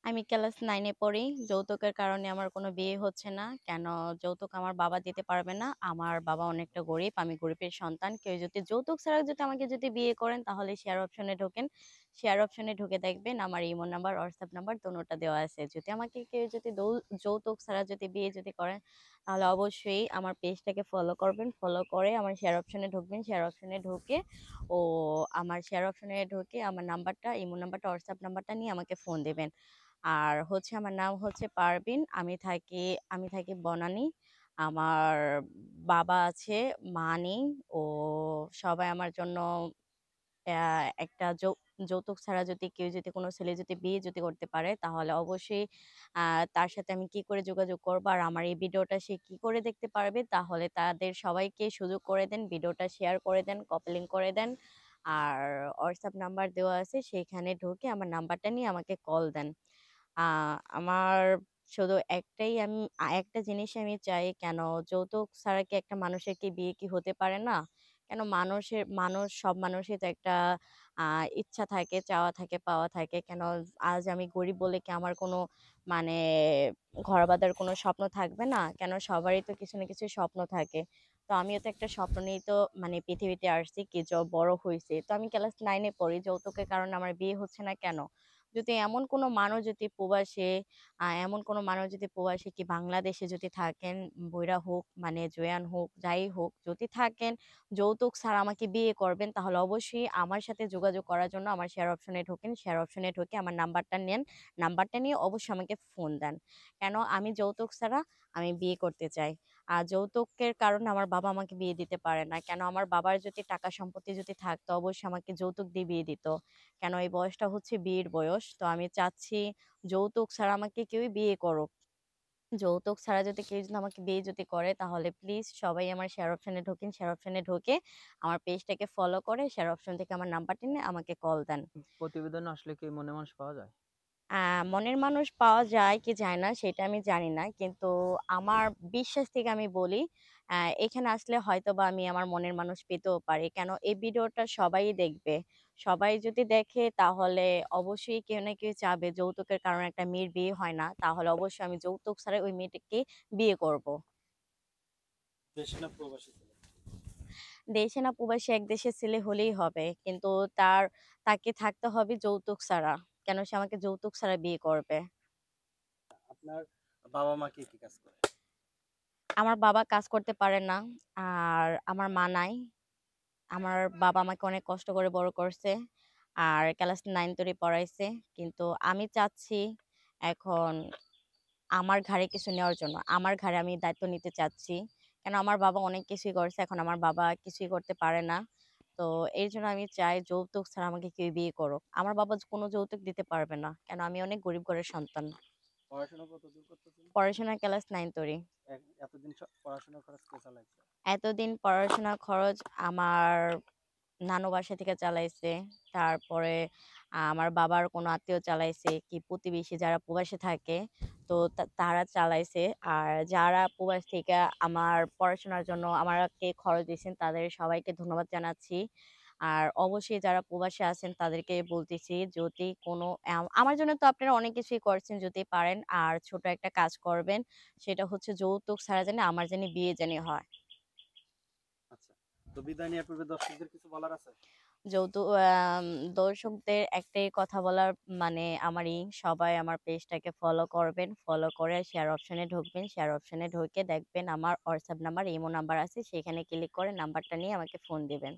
আমি ক্লাস 9 এ পড়ি। যৌতুকের কারণে আমার কোনো বিয়ে হচ্ছে না। কেন? যৌতুক আমার বাবা দিতে পারবে না। আমার বাবা অনেকটা গরিব। আমি গরিবের সন্তান। কেউ যদি যৌতুক ছাড়া আমাকে বিয়ে করেন তাহলে শেয়ার অপশনে ঢোকেন। শেয়ার অপশনে ঢুকে দেখবেন আমার ইমো নাম্বার, হোয়াটসঅ্যাপ নাম্বার দোনোটা দেওয়া আছে। যদি আমাকে কেউ যৌতুক ছাড়া বিয়ে করেন তাহলে অবশ্যই আমার পেজটাকে ফলো করবেন। ফলো করে আমার শেয়ার অপশনে ঢুকবেন। শেয়ার অপশনে ঢুকে ও আমার শেয়ার অপশনে ঢুকে আমার নাম্বারটা, ইমো নাম্বারটা, হোয়াটসঅ্যাপ নাম্বারটা নিয়ে আমাকে ফোন দিবেন। আর হচ্ছে আমার নাম হচ্ছে পারভিন। আমি থাকি বনানী। আমার বাবা আছে, মা নেই। ও সবাই আমার জন্য একটা যৌতুক ছাড়া কেউ কোনো ছেলে বিয়ে করতে পারে তাহলে অবশ্যই আ তার সাথে আমি কি করে যোগাযোগ করব আর আমার এই ভিডিওটা সে কি করে দেখতে পারবে তাহলে তাদের সবাইকে সুযোগ করে দেন। ভিডিওটা শেয়ার করে দেন, কপি লিংক করে দেন। আর WhatsApp নাম্বার দেওয়া আছে সেখানে ঢুকে আমার নাম্বারটা নিয়ে আমাকে কল দেন। আ আমার শুধু একটা জিনিসই আমি চাই, কেন যৌতুক ছাড়া কি একটা মানুষের বিয়ে হতে পারে না? কেন সব মানুষই তো একটা আ ইচ্ছা থাকে, চাওয়া থাকে, পাওয়া থাকে। কেন আজ আমি গরিব বলে কি আমার কোনো মানে ঘর বাঁধার কোনো স্বপ্ন থাকবে না? কেন সবারই তো কিছু না কিছু স্বপ্ন থাকে। তো আমিও তো একটা স্বপ্ন নিয়েই তো পৃথিবীতে আসছি, বড় হইছি। তো আমি ক্লাস 9 এ পড়ি। যৌতুকের কারণে আমার বিয়ে হচ্ছে না কেন? যদি এমন কোনো মানুষ এমন কোনো মানুষ প্রবাসে বাংলাদেশে থাকেন, বইরা হোক জোয়ান হোক, যাই হোক, যদি থাকেন যৌতুক ছাড়া আমাকে বিয়ে করবেন তাহলে অবশ্যই আমার সাথে যোগাযোগ করার জন্য আমার শেয়ার অপশনে ঢোকেন। শেয়ার অপশনে ঢুকে আমার নাম্বারটা নেন। নাম্বারটা নিয়ে অবশ্যই আমাকে ফোন দেন। কেন? আমি যৌতুক ছাড়া আমি বিয়ে করতে চাই। আর যৌতুকের কারণে আমার বাবা আমাকে বিয়ে দিতে পারে না। কেন? আমার বাবার টাকা সম্পত্তি থাকতো অবশ্যই আমাকে যৌতুক দিয়ে বিয়ে দিত। কেন? এই বয়সটা হচ্ছে বিয়ের বয়স। তো আমি চাচ্ছি যৌতুক ছাড়া আমাকে কেউই বিয়ে করুক। যৌতুক ছাড়া কেউ আমাকে বিয়ে করে তাহলে প্লিজ সবাই আমার শেয়ার অপশনে ঢোকেন। শেয়ার অপশনে ঢুকে আমার পেজটাকে ফলো করে শেয়ার অপশন থেকে আমার নাম্বারটা নিয়ে আমাকে কল দেন। প্রতিবেদনে আসলে কি মনে মানুষ পাওয়া যায়? আ মনের মানুষ পাওয়া যায় কি যায় না সেটা আমি জানি না। কিন্তু আমার বিশ্বাস থেকে আমি বলি, আ এখানে আসলে হয়তোবা আমি আমার মনের মানুষ পেতেও পারি। কেন? এই ভিডিওটা সবাই দেখবে। সবাই যদি দেখে তাহলে অবশ্যই কেউ না কেউ চাবে যৌতুকের কারণে একটা মেয়ের বিয়ে হয় না। তাহলে অবশ্যই আমি যৌতুক ছাড়া ওই মেয়েটাকে বিয়ে করব। দেশে না প্রবাসী ছিলেন? দেশে না প্রবাসী এক দেশের ছেলে হলেই হবে। কিন্তু তাকে থাকতে হবে যৌতুক ছাড়া। কেন? সে আমাকে যৌতুক ছাড়া বিয়ে করবে। আপনার বাবা-মা কি কাজ করে? আমার বাবা কাজ করতে পারে না। আর আমার মা নাই। আমার বাবা আমাকে অনেক কষ্ট করে বড় করছে। আর ক্লাস 9 তরি পড়াইছে। কিন্তু আমি চাচ্ছি এখন আমার ঘাড়ে কিছু নেওয়ার জন্য। আমার ঘাড়ে আমি দায়িত্ব নিতে চাচ্ছি। কেন? আমার বাবা অনেক কিছুই করছে। এখন আমার বাবা কিছুই করতে পারে না। তো এরজন্য আমি চাই যৌতুক ছাড়া আমাকে কেউ বিয়ে করুক। আমার বাবা কোনো যৌতুক দিতে পারবে না। কেন? আমি অনেক গরিব ঘরের সন্তান। পড়াশোনা কতদূর করতেছেন? পড়াশোনা ক্লাস 9 তরি। এতদিন পড়াশোনার খরচ কে চালাইছে? এতদিন পড়াশোনার খরচ আমার নানু বাসা থেকে চালাইছে। তারপরে আমার বাবার কোনো আত্মীয় চালাইছে, প্রতিবেশী যারা প্রবাসে থাকে তো তারা চালাইছে। আর যারা প্রবাস থেকে আমার পড়াশোনার জন্য আমাকে খরচ দিয়েছেন তাদের সবাইকে ধন্যবাদ জানাচ্ছি। আর অবশ্যই যারা প্রবাসে আছেন তাদেরকে বলতেছি, যদি কোনো আমার জন্য তো আপনারা অনেক কিছুই করছেন, যদি পারেন আর ছোট একটা কাজ করবেন। সেটা হচ্ছে যৌতুক ছাড়া আমার বিয়ে হয়। আচ্ছা। তো বিদায় নেওয়ার পূর্বে দর্শকদের কিছু বলার আছে? যৌতু দর্শকদের একটাই কথা বলার, আমারই সবাই আমার পেজটাকে ফলো করবেন। ফলো করে শেয়ার অপশনে ঢুকবেন। শেয়ার অপশনে ঢুকে দেখবেন আমার WhatsApp নাম্বার, ইমো নাম্বার আছে। সেখানে ক্লিক করে নাম্বারটা নিয়ে আমাকে ফোন দিবেন।